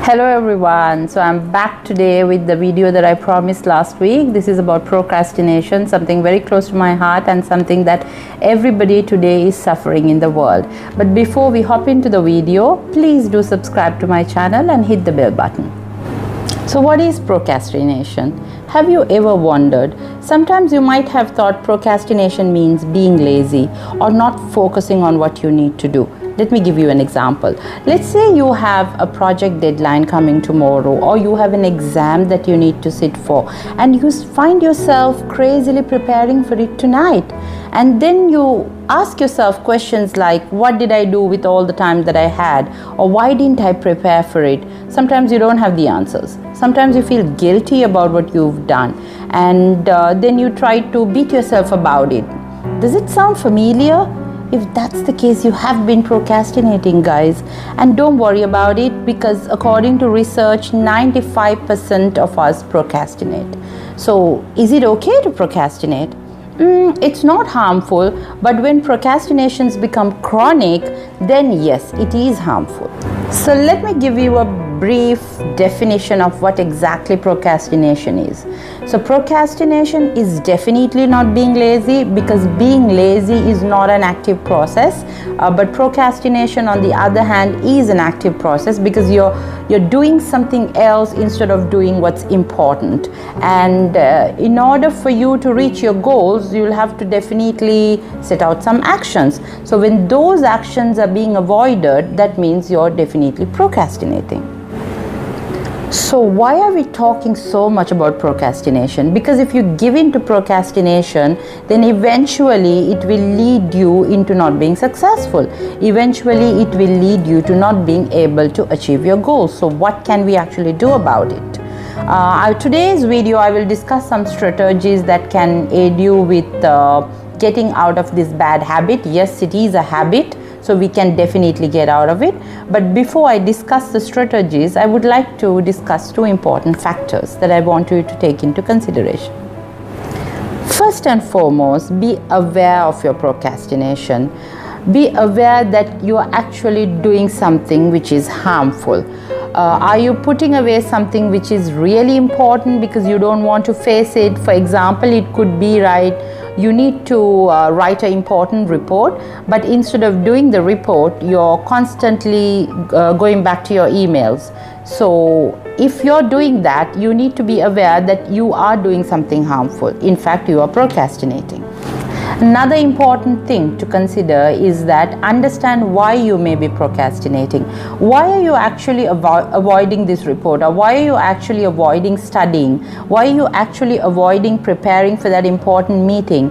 Hello everyone, so I'm back today with the video that I promised last week. This is about procrastination, something very close to my heart and something that everybody today is suffering in the world. But before we hop into the video, please do subscribe to my channel and hit the bell button. So what is procrastination? Have you ever wondered? Sometimes you might have thought procrastination means being lazy or not focusing on what you need to do. Let me give you an example. Let's say you have a project deadline coming tomorrow, or you have an exam that you need to sit for, and you find yourself crazily preparing for it tonight. And then you ask yourself questions like, what did I do with all the time that I had? Or why didn't I prepare for it? Sometimes you don't have the answers. Sometimes you feel guilty about what you've done. And then you try to beat yourself about it. Does it sound familiar? If that's the case, you have been procrastinating, guys. And don't worry about it, because according to research, 95% of us procrastinate. So is it okay to procrastinate? It's not harmful, but when procrastinations become chronic, then yes, it is harmful. So let me give you a brief definition of what exactly procrastination is. So procrastination is definitely not being lazy, because being lazy is not an active process, but procrastination on the other hand is an active process, because you're doing something else instead of doing what's important. And in order for you to reach your goals, you'll have to definitely set out some actions. So when those actions are being avoided, that means you're definitely procrastinating. So why are we talking so much about procrastination? Because if you give in to procrastination, then eventually it will lead you into not being successful. Eventually it will lead you to not being able to achieve your goals. So what can we actually do about it? Today's video, I will discuss some strategies that can aid you with getting out of this bad habit. Yes, it is a habit, so we can definitely get out of it. But before I discuss the strategies, I would like to discuss two important factors that I want you to take into consideration. First and foremost, be aware of your procrastination. Be aware that you are actually doing something which is harmful. Are you putting away something which is really important because you don't want to face it? For example, it could be you need to write an important report, but instead of doing the report, you're constantly going back to your emails. So if you're doing that, you need to be aware that you are doing something harmful. In fact, you are procrastinating. Another important thing to consider is that understand why you may be procrastinating. Why are you actually avoiding this report? Or why are you actually avoiding studying? Why are you actually avoiding preparing for that important meeting?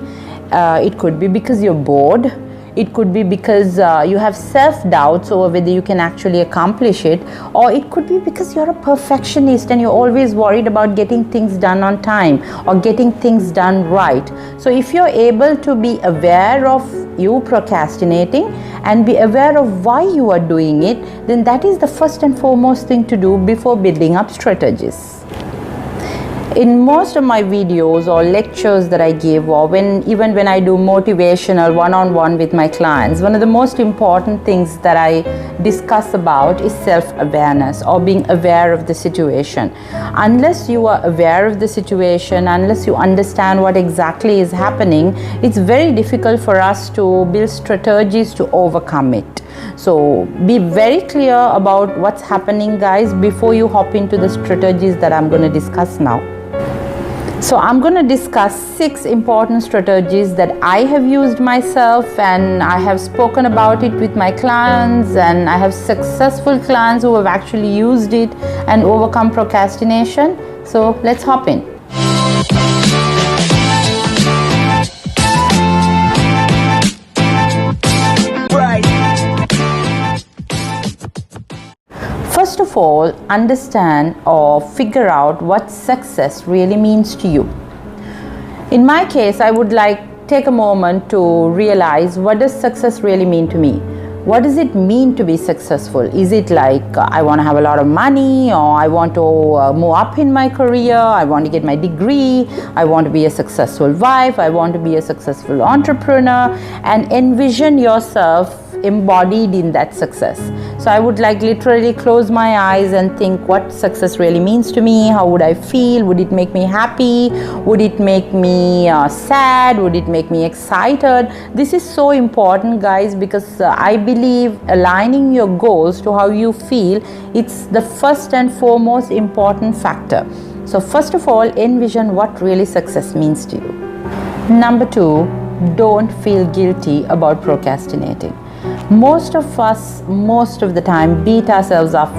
It could be because you're bored. It could be because you have self-doubts over whether you can actually accomplish it, or it could be because you're a perfectionist and you're always worried about getting things done on time or getting things done right. So if you're able to be aware of you procrastinating and be aware of why you are doing it, then that is the first and foremost thing to do before building up strategies. In most of my videos or lectures that I give, or even when I do motivational one-on-one with my clients, one of the most important things that I discuss about is self-awareness, or being aware of the situation. Unless you are aware of the situation, unless you understand what exactly is happening, it's very difficult for us to build strategies to overcome it. So be very clear about what's happening, guys, before you hop into the strategies that I'm going to discuss now. So I'm going to discuss 6 important strategies that I have used myself, and I have spoken about it with my clients, and I have successful clients who have actually used it and overcome procrastination. So let's hop in. First of all, understand or figure out what success really means to you. In my case, I would take a moment to realize, what does success really mean to me? What does it mean to be successful? Is it like I want to have a lot of money, or I want to move up in my career, I want to get my degree, I want to be a successful wife, I want to be a successful entrepreneur, and envision yourself embodied in that success. So I would like literally close my eyes and think what success really means to me. How would I feel? Would it make me happy? Would it make me sad? Would it make me excited? This is so important, guys, because I believe aligning your goals to how you feel, it's the first and foremost important factor. So first of all, envision what really success means to you. Number 2, don't feel guilty about procrastinating. Most of us, most of the time, beat ourselves up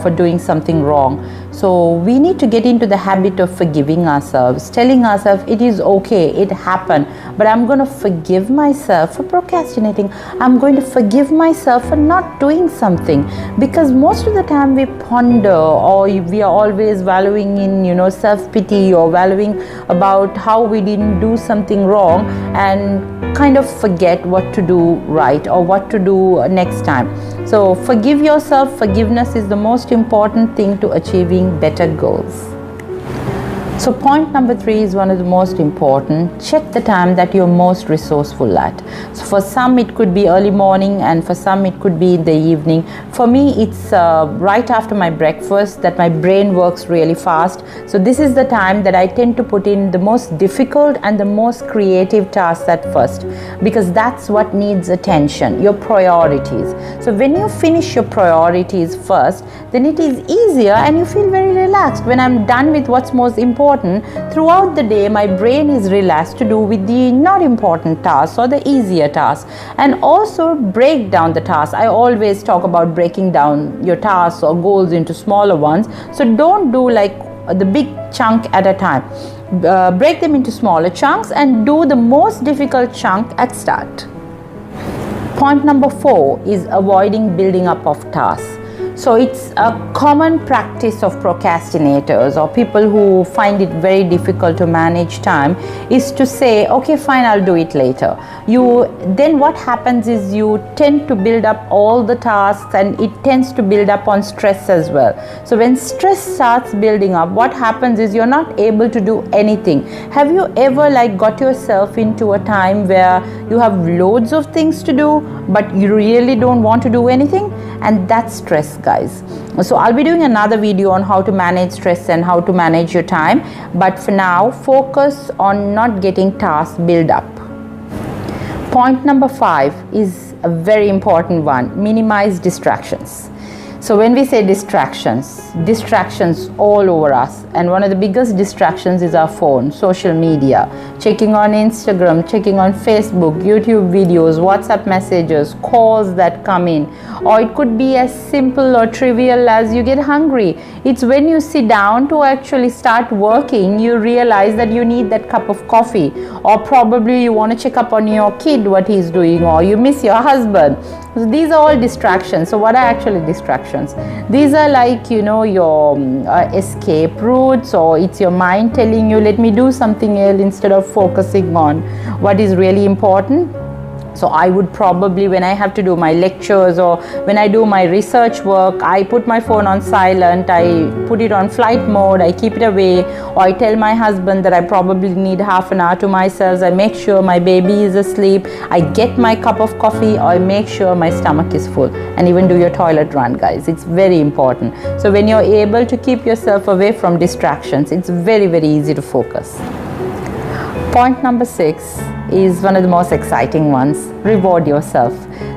for doing something wrong. So we need to get into the habit of forgiving ourselves, telling ourselves it is okay, it happened, but I'm going to forgive myself for procrastinating. I'm going to forgive myself for not doing something, because most of the time we ponder, or we are always wallowing in, self-pity, or wallowing about how we didn't do something wrong, and kind of forget what to do right or what to do next time. So forgive yourself. Forgiveness is the most important thing to achieving better goals. So point number 3 is one of the most important. Check the time that you're most resourceful at. So for some it could be early morning, and for some it could be in the evening. For me, it's right after my breakfast that my brain works really fast. So this is the time that I tend to put in the most difficult and the most creative tasks at first, because that's what needs attention, your priorities. So when you finish your priorities first, then it is easier and you feel very relaxed. When I'm done with what's most important, throughout the day my brain is relaxed to do with the not important tasks or the easier tasks, and also break down the tasks. I always talk about breaking down your tasks or goals into smaller ones. So don't do like the big chunk at a time. Break them into smaller chunks and do the most difficult chunk at start. Point number 4 is avoiding building up of tasks. So it's a common practice of procrastinators, or people who find it very difficult to manage time, is to say, okay, fine, I'll do it later. Then what happens is you tend to build up all the tasks, and it tends to build up on stress as well. So when stress starts building up, what happens is you're not able to do anything. Have you ever got yourself into a time where you have loads of things to do, but you really don't want to do anything? And that's stress, guys. So I'll be doing another video on how to manage stress and how to manage your time, but for now focus on not getting tasks build up. Point number 5 is a very important one. Minimize distractions. So when we say distractions all over us, and one of the biggest distractions is our phone, social media, checking on Instagram, checking on Facebook, YouTube videos, WhatsApp messages, calls that come in, or it could be as simple or trivial as you get hungry. It's when you sit down to actually start working, you realize that you need that cup of coffee, or probably you want to check up on your kid, what he's doing, or you miss your husband. So these are all distractions. So what are actually distractions? These are your escape routes, or it's your mind telling you, let me do something else instead of focusing on what is really important. So I would probably, when I have to do my lectures or when I do my research work, I put my phone on silent, I put it on flight mode, I keep it away, or I tell my husband that I probably need half an hour to myself. I make sure my baby is asleep, I get my cup of coffee, or I make sure my stomach is full, and even do your toilet run, guys. It's very important. So when you're able to keep yourself away from distractions, it's very, very easy to focus. Point number 6 is one of the most exciting ones. Reward yourself.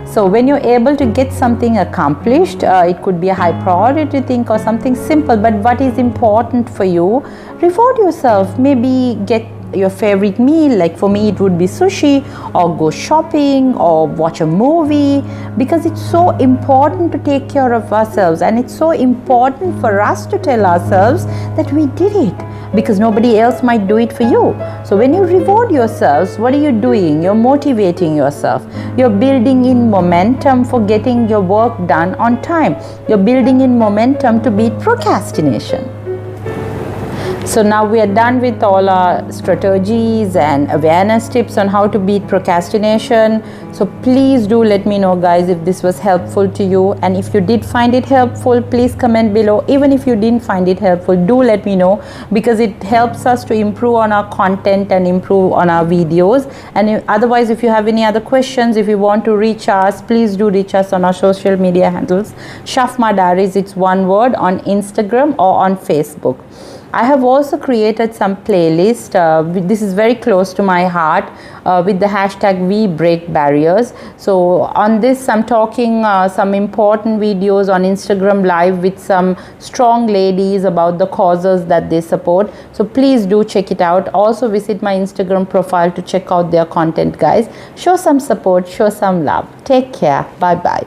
So when you're able to get something accomplished, it could be a high priority thing or something simple, but what is important for you, reward yourself. Maybe get your favorite meal, like for me it would be sushi, or go shopping, or watch a movie, because it's so important to take care of ourselves, and it's so important for us to tell ourselves that we did it, because nobody else might do it for you. So when you reward yourselves, what are you doing? You're motivating yourself. You're building in momentum for getting your work done on time. You're building in momentum to beat procrastination. So now we are done with all our strategies and awareness tips on how to beat procrastination. So please do let me know, guys, if this was helpful to you, and if you did find it helpful, please comment below. Even if you didn't find it helpful, do let me know, because it helps us to improve on our content and improve on our videos. And otherwise, if you have any other questions, if you want to reach us, please do reach us on our social media handles. Shafma Diaries, it's one word, on Instagram or on Facebook. I have also created some playlist. This is very close to my heart, with the hashtag We Break Barriers. So on this, I'm talking some important videos on Instagram Live with some strong ladies about the causes that they support. So please do check it out. Also visit my Instagram profile to check out their content, guys. Show some support, show some love. Take care. Bye bye.